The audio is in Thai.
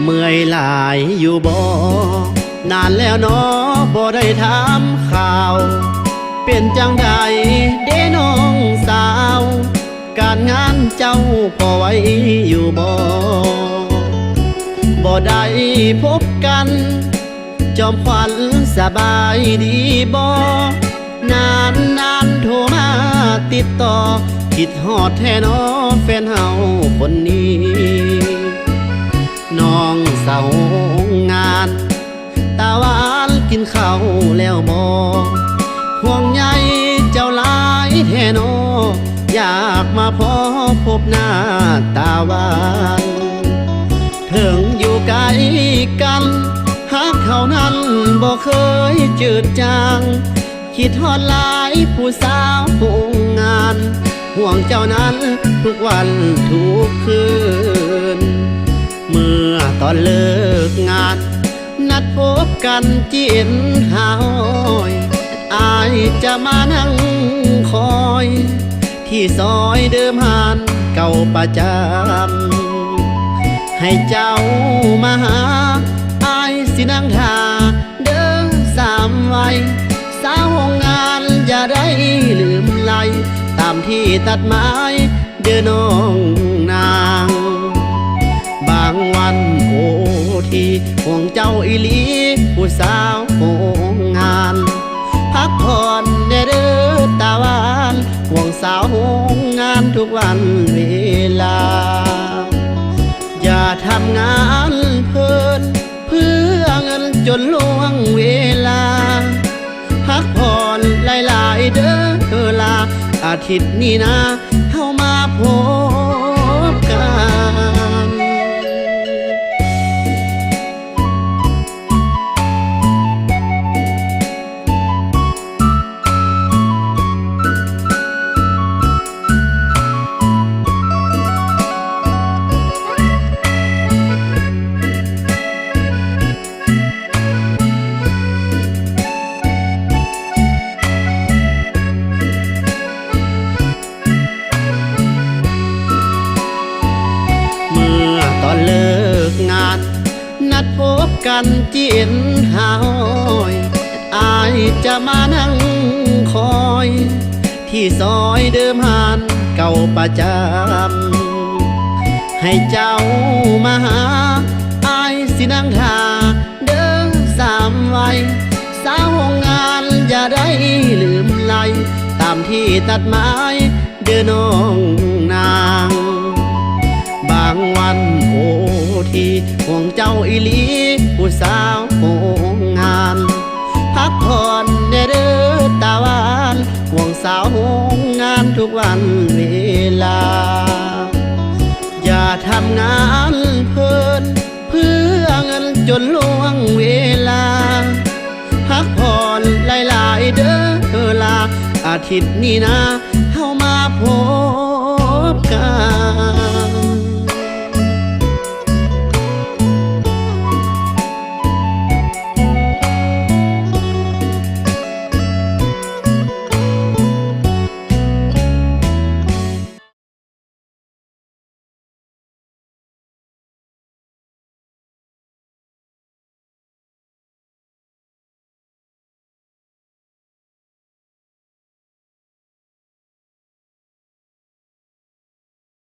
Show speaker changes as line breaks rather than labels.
เมื่อยหลายอยู่บ่นานแล้วเนาะบ่ได้ถามข่าวเป็นจังใดเด้น้องสาวการงานเจ้าพอไว้อยู่บ่ได้พบกันจอมขวัญสบายดีบ่นานโทรมาติดต่อคิดฮอดแท้น้อแฟนเฮาคนนี้น้องสาวงานตาหวานกินข้าวแล้วบ่ห่วงใยเจ้าหลายแท้น้ออยากมาพบหน้าตาหวานถึงอยู่ไกลกันหักเขานั้นบ่เคยจืดจางคิดฮอดหลายผู้สาวผู้งานห่วงเจ้านั้นทุกวันทุกคืนเมื่อตอนเลิกงานนัดพบกันจีนหาหอยอายจะมานั่งคอยที่ซอยเดิมหานเก่าประจำให้เจ้ามาหาอายสินั่งท่าเดิมสามวัยสาวโรงงานอย่าได้ลืมไหลตามที่ตัดไม้เดินน้องนางบางวันโอทีห่วงเจ้าอีหลีผู้สาวโรงงานพักผ่อนเด้อตาหวานห่วงสาวโรงงานทุกวันเวลาอย่าทำงานเพลินเพื่อเงินจนล่วงเวลาพักผ่อนหลายๆเด้อลาอาทิตย์นี้นะเข้ามาพบกันตอนเลิกงานนัดพบกันจีนหาหอยอายจะมานั่งคอยที่ซอยเดิมหานเก่าประจำให้เจ้ามาหาอายสินั่งท่าเดิมสามวัยสาวโรงงานอย่าได้ลืมไหลตามที่ตัดไม้เดินน้องนางบางวันโอทีห่วงเจ้าอีหลีผู้สาวโรงงานพักผ่อนเด้อตาหวานห่วงสาวโรงงานทุกวันเวลาอย่าทำงานเพลินเพื่อเงินจนล่วงเวลาพักผ่อนหลายๆเด้อลาอาทิตย์นี้นะเข้ามาพบกัน